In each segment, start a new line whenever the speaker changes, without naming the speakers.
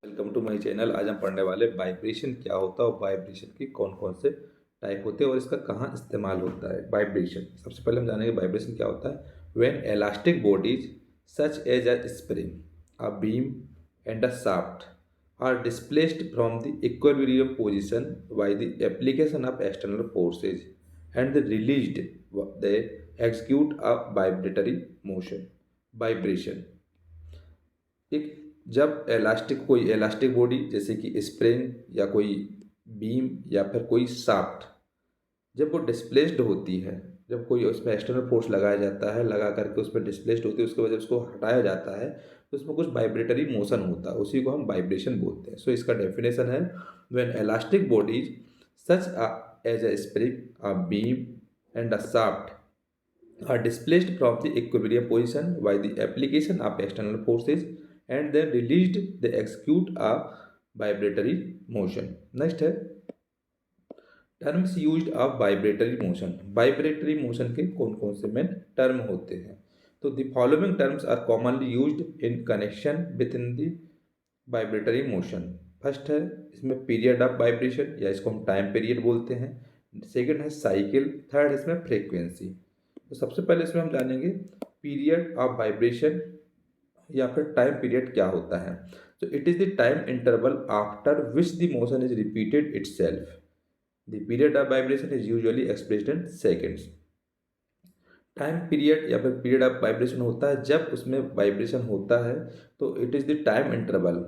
Welcome to my channel. आज हम पढ़ने वाले वाइब्रेशन क्या होता है और वाइब्रेशन की कौन कौन से टाइप होते हैं और इसका कहाँ इस्तेमाल होता है। वाइब्रेशन सबसे पहले हम जानेंगे वाइब्रेशन क्या होता है। When elastic bodies such as a spring, a beam and a shaft are displaced from the equilibrium position by the application of external forces and the released, they execute a vibratory motion. Vibration एक जब elastic कोई elastic body जैसे कि spring या कोई beam या फिर कोई शाफ्ट जब वो डिस्प्लेस्ड होती है, जब कोई उसमें एक्सटर्नल फोर्स लगाया जाता है, लगा करके उसमें डिस्प्लेस्ड होती है, उसके बाद जब उसको हटाया जाता है तो उसमें कुछ वाइब्रेटरी मोशन होता है, उसी को हम वाइब्रेशन बोलते हैं। सो इसका डेफिनेशन है, when elastic bodies such as a spring, a beam and a shaft are displaced from the equilibrium position by the application of external forces and then released, they execute a vibratory motion। Next है terms used of vibratory motion. Vibratory motion के कौन कौन से main term होते हैं। तो the following terms are commonly used in connection with in the vibratory motion. First है इसमें पीरियड ऑफ वाइब्रेशन या इसको हम टाइम पीरियड बोलते हैं। सेकंड है साइकिल। थर्ड इसमें फ्रीक्वेंसी। तो सबसे पहले इसमें हम जानेंगे पीरियड ऑफ वाइब्रेशन या फिर टाइम पीरियड क्या होता है। तो it is the time interval after which the motion is repeated itself. The period of vibration is usually expressed in seconds. Time period या फिर पीरियड ऑफ वाइब्रेशन होता है जब उसमें वाइब्रेशन होता है, तो it is the time interval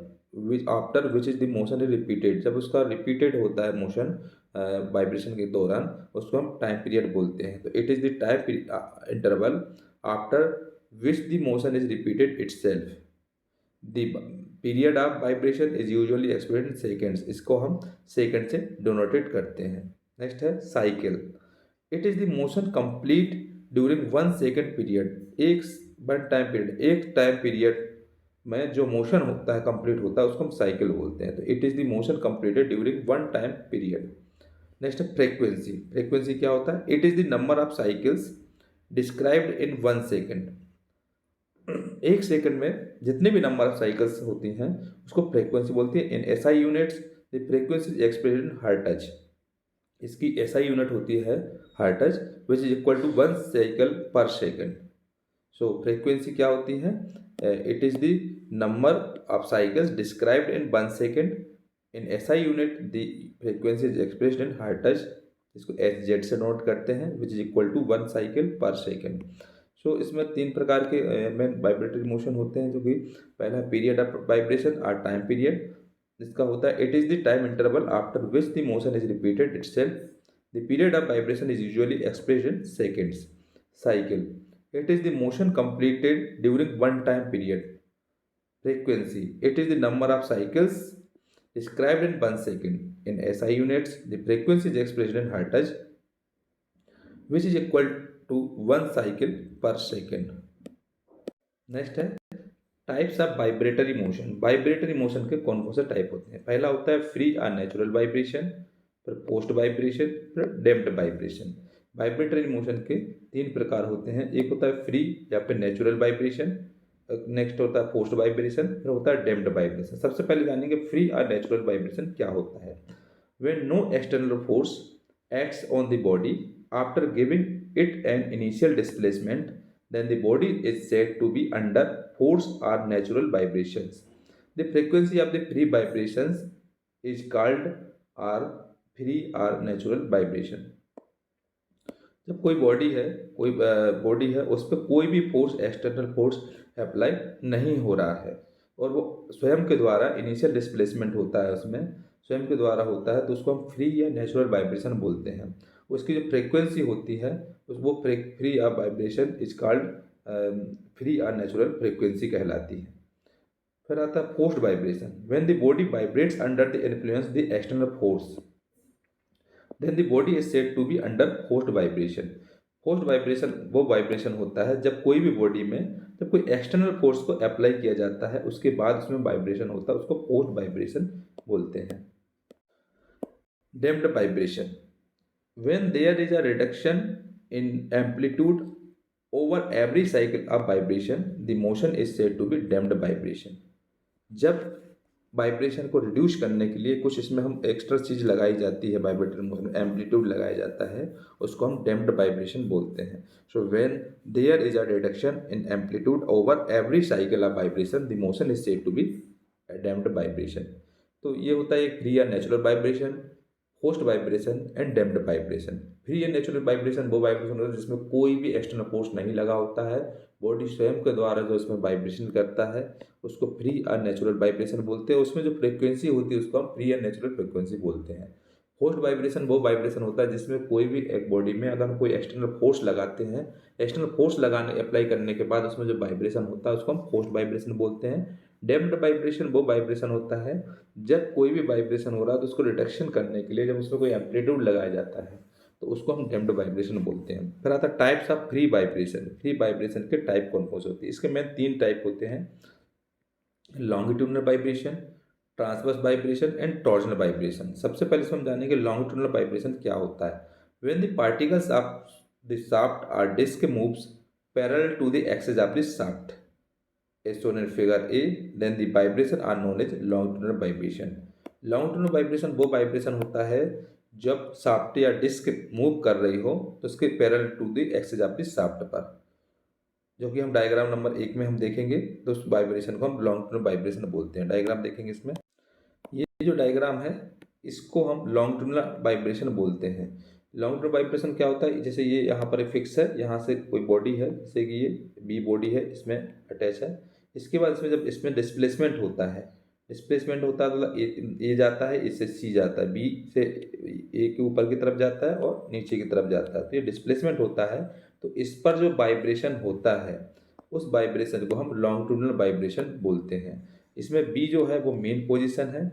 which after which is the motion is repeated. जब उसका रिपीटेड होता है मोशन वाइब्रेशन के दौरान, उसको हम टाइम पीरियड बोलते हैं। तो it is the time interval after which the motion is repeated itself. The period of vibration is usually expressed in seconds. इसको हम सेकेंड से डिनोटेट करते हैं। नेक्स्ट है cycle. It is the motion complete during 1 second period. एक time period में जो motion होता है कंप्लीट होता है उसको हम साइकिल बोलते हैं। तो it is the motion completed during 1 time period. Next है फ्रीक्वेंसी। फ्रीक्वेंसी क्या होता है। It is the number of cycles described in 1 second. 1 second में जितने भी नंबर ऑफ साइकिल्स होती हैं उसको फ्रीक्वेंसी बोलती है। In SI units the frequency expressed in hertz. इसकी एसआई यूनिट होती है hertz, which is equal to 1 cycle per second. So frequency क्या होती है। It is the number of cycles described in 1 second. In SI unit the frequency is expressed in hertz, इसको H Z से note करते हैं, which is equal to 1 cycle per second. So इसमें 3 प्रकार के मेन वाइब्रेटरी मोशन होते हैं, जो कि पहला पीरियड ऑफ वाइब्रेशन और टाइम पीरियड। इसका होता है it is the time interval after which the motion is repeated itself. The period of vibration is usually expressed in seconds. Cycle. It is the motion completed during 1 time period. Frequency. It is the number of cycles described in 1 second. In SI units, the frequency is expressed in hertz, which is equal to 1 cycle per second। Next है types of vibratory motion. Vibratory motion के कौन कौन से type होते हैं। पहला होता है फ्री और नेचुरल वाइब्रेशन, फिर पोस्ट वाइब्रेशन, फिर डैम्प्ड वाइब्रेशन। वाइब्रेटरी मोशन के 3 प्रकार होते हैं। एक होता है फ्री या फिर नेचुरल वाइब्रेशन, नेक्स्ट होता है पोस्ट वाइब्रेशन, फिर होता है डैम्प्ड वाइब्रेशन। सबसे पहले जानेंगे फ्री और नेचुरल वाइब्रेशन क्या होता है। When no external force acts on the body after giving it an initial displacement, then the body is said to be under force or natural vibrations। The frequency of the free vibrations is called or free or natural vibration। जब कोई body है उस पर कोई भी force external force apply नहीं हो रहा है और वो स्वयं के द्वारा इनिशियल डिस्प्लेसमेंट होता है, उसमें स्वयं के द्वारा होता है, तो उसको हम फ्री या नेचुरल वाइब्रेशन बोलते हैं। उसकी जो फ्रीक्वेंसी होती है वो free of vibration is called free और नेचुरल फ्रीक्वेंसी कहलाती है। फिर आता है post vibration. When the body vibrates under the influence the external force, then the body is said to be under post vibration. Post vibration वो vibration होता है जब कोई भी बॉडी में जब कोई एक्सटर्नल फोर्स को अप्लाई किया जाता है उसके बाद उसमें वाइब्रेशन होता है, उसको पोस्ट वाइब्रेशन बोलते हैं। Damped vibration. When there is a reduction in amplitude over every cycle of vibration, the motion is said to be damped vibration. जब वाइब्रेशन को रिड्यूस करने के लिए कुछ इसमें हम एक्स्ट्रा चीज़ लगाई जाती है, वाइब्रेटर में एम्पलीट्यूड लगाया जाता है, उसको हम डैम्प्ड वाइब्रेशन बोलते हैं। So when there is a reduction in amplitude over every cycle of vibration the motion is said to be damped vibration. तो ये होता है फ्री या natural vibration, forced vibration and damped vibration. Free and natural vibration वो vibration होता है जिसमें कोई भी एक्सटर्नल फोर्स नहीं लगा होता है, बॉडी स्वयं के द्वारा जो इसमें वाइब्रेशन करता है उसको फ्री और नेचुरल वाइब्रेशन बोलते हैं। उसमें जो फ्रीक्वेंसी होती है उसको हम फ्री एंड नेचुरल फ्रीक्वेंसी बोलते हैं। फोर्स्ड वाइब्रेशन वो वाइब्रेशन होता है जिसमें कोई भी एक बॉडी में अगर हम कोई एक्सटर्नल फोर्स लगाते हैं, एक्सटर्नल फोर्स लगाने अप्लाई करने के बाद उसमें जो वाइब्रेशन होता है उसको हम फोर्स्ड वाइब्रेशन बोलते हैं। डैम्प्ड वाइब्रेशन वो वाइब्रेशन होता है जब कोई भी वाइब्रेशन हो रहा है तो उसको रिडक्शन करने के लिए जब उसमें कोई एम्पलीट्यूड लगाया जाता है तो उसको हम डैम्प्ड वाइब्रेशन बोलते हैं। फिर आता है types of free vibration. Free vibration के टाइप कौन कौन से होते हैं? इसके मेन 3 टाइप होते हैं, longitudinal vibration, transverse vibration and torsional vibration. सबसे पहले हम जानेंगे लॉन्गिट्यूडनल वाइब्रेशन क्या होता है। When the particles of the shaft और disc moves parallel to the axis of the shaft as shown in figure A, then the vibration are known as longitudinal vibration. longitudinal vibration वो vibration होता है जब shaft या disc move कर रही हो तो उसके parallel to the axis of the shaft पर, जो कि हम डायग्राम नंबर 1 में हम देखेंगे। तो उस वाइब्रेशन को हम लॉन्गिट्यूडनल वाइब्रेशन बोलते हैं। डायग्राम देखेंगे इसमें, ये जो डायग्राम है इसको हम लॉन्गिट्यूडनल वाइब्रेशन बोलते हैं। लॉन्गिट्यूडनल वाइब्रेशन क्या होता है, जैसे ये यहाँ पर फिक्स है, यहाँ से कोई बॉडी है, जैसे कि ये बी बॉडी है, इसमें अटैच है। इसके बाद इसमें जब इसमें डिस्प्लेसमेंट होता है, डिस्प्लेसमेंट होता है तो ए जाता है, इससे सी जाता है, बी से ए के ऊपर की तरफ जाता है और नीचे की तरफ जाता है, तो ये डिस्प्लेसमेंट होता है। तो इस पर जो वाइब्रेशन होता है उस वाइब्रेशन को हम लॉन्गिट्यूडनल वाइब्रेशन बोलते हैं। इसमें बी जो है वो मेन पोजीशन है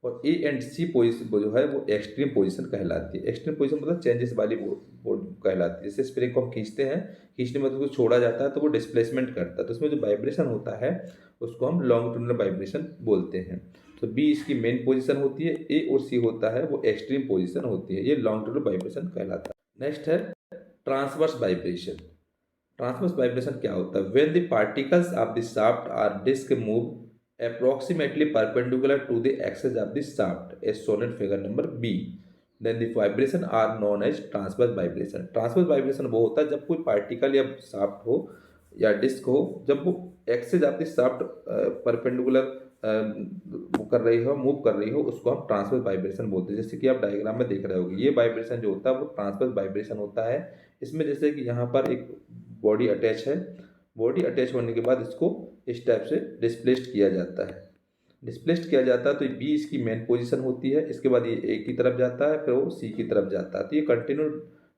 और ए एंड सी पोजीशन जो है वो एक्सट्रीम पोजीशन कहलाती है। एक्सट्रीम पोजीशन मतलब चेंजेस वाली वो कहलाती है। जैसे स्प्रिंग को हम खींचते हैं, खींचने में उसको छोड़ा जाता है तो वो डिस्प्लेसमेंट करता है, तो उसमें जो वाइब्रेशन होता है उसको हम लॉन्गिट्यूडनल वाइब्रेशन बोलते हैं। तो बी इसकी मेन पोजीशन होती है, ए और सी होता है वो एक्सट्रीम पोजीशन होती है, ये लॉन्गिट्यूडनल वाइब्रेशन कहलाता है। नेक्स्ट है ट्रांसवर्स वाइब्रेशन। ट्रांसवर्स वाइब्रेशन क्या होता है? When the particles of the shaft और disc move approximately perpendicular to the axis of the shaft as shown in figure number B, then the vibration are known as transverse vibration. transverse vibration वो होता है जब कोई particle या shaft हो या disc हो, जब वो axis of the shaft perpendicular कर रही हो, मूव कर रही हो, उसको हम ट्रांसवर्स वाइब्रेशन बोलते हैं। जैसे कि आप डायग्राम में देख रहे होगे, ये वाइब्रेशन जो होता है वो ट्रांसवर्स वाइब्रेशन होता है। इसमें जैसे कि यहाँ पर एक बॉडी अटैच है, बॉडी अटैच होने के बाद इसको इस टाइप से डिस्प्लेस्ड किया जाता है, डिस्प्लेस्ड किया जाता है तो बी इसकी मेन पोजीशन होती है। इसके बाद ये ए की तरफ जाता है, फिर वो सी की तरफ जाता है, तो ये कंटिन्यू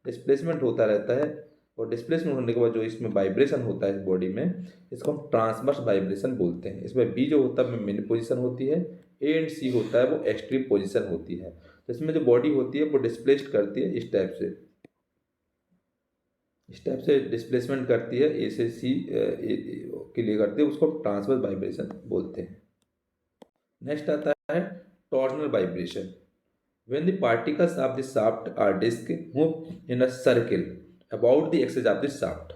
डिस्प्लेसमेंट होता रहता है। और डिस्प्लेसमेंट होने के बाद जो इसमें वाइब्रेशन होता है इस बॉडी में, इसको हम ट्रांसवर्स वाइब्रेशन बोलते हैं। इसमें बी जो होता है मेन पोजीशन होती है, ए एंड सी होता है वो एक्सट्रीम पोजीशन होती है। तो इसमें जो बॉडी होती है वो डिस्प्लेस्ड करती है इस टाइप से, इस टाइप से डिस्प्लेसमेंट करती है, ए से सी के लिए करती है, उसको ट्रांसवर्स वाइब्रेशन बोलते हैं। नेक्स्ट आता है torsional vibration. When the particles of the shaft और disc move in a circle about the axis of the shaft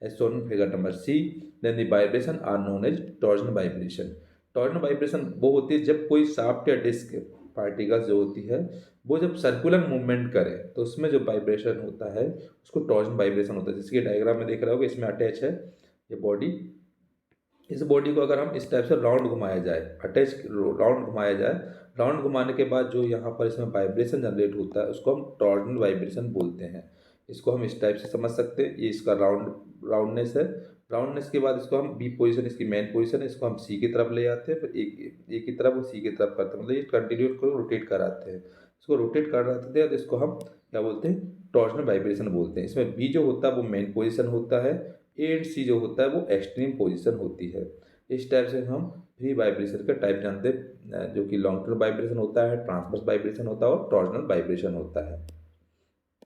as shown in figure number C, then the vibration are known as torsional vibration. Torsional vibration वो होती है जब कोई shaft या disc particles जो होती है वो जब सर्कुलर मूवमेंट करे तो उसमें जो वाइब्रेशन होता है उसको टॉर्जनल वाइब्रेशन होता है। जैसे कि डायग्राम में देख रहे हो, इसमें अटैच है ये बॉडी, इस बॉडी को अगर हम इस टाइप से राउंड घुमाया जाए, अटैच राउंड घुमाया जाए, राउंड घुमाने के बाद जो यहाँ पर इसमें वाइब्रेशन जनरेट होता है उसको हम टॉर्जनल वाइब्रेशन बोलते हैं। इसको हम इस टाइप से समझ सकते हैं, ये इसका राउंडनेस है। राउंडनेस के बाद इसको हम बी पोजीशन, इसकी मेन पोजीशन है, इसको हम सी की तरफ ले आते हैं, फिर ए की तरफ और सी की तरफ करते हैं, मतलब ये कंटिन्यू को रोटेट कराते हैं। इसको रोटेट कराते हैं तो इसको हम क्या बोलते हैं? टॉर्जनल वाइब्रेशन बोलते हैं। इसमें बी जो होता है वो मेन पोजीशन होता है, ए एंड सी जो होता है वो एक्सट्रीम पोजीशन होती है। इस टाइप से हम फ्री वाइब्रेशन का टाइप जानते हैं, जो कि लॉन्ग टर्म वाइब्रेशन होता है, ट्रांसवर्स वाइब्रेशन होता है और टॉर्जनल वाइब्रेशन होता है।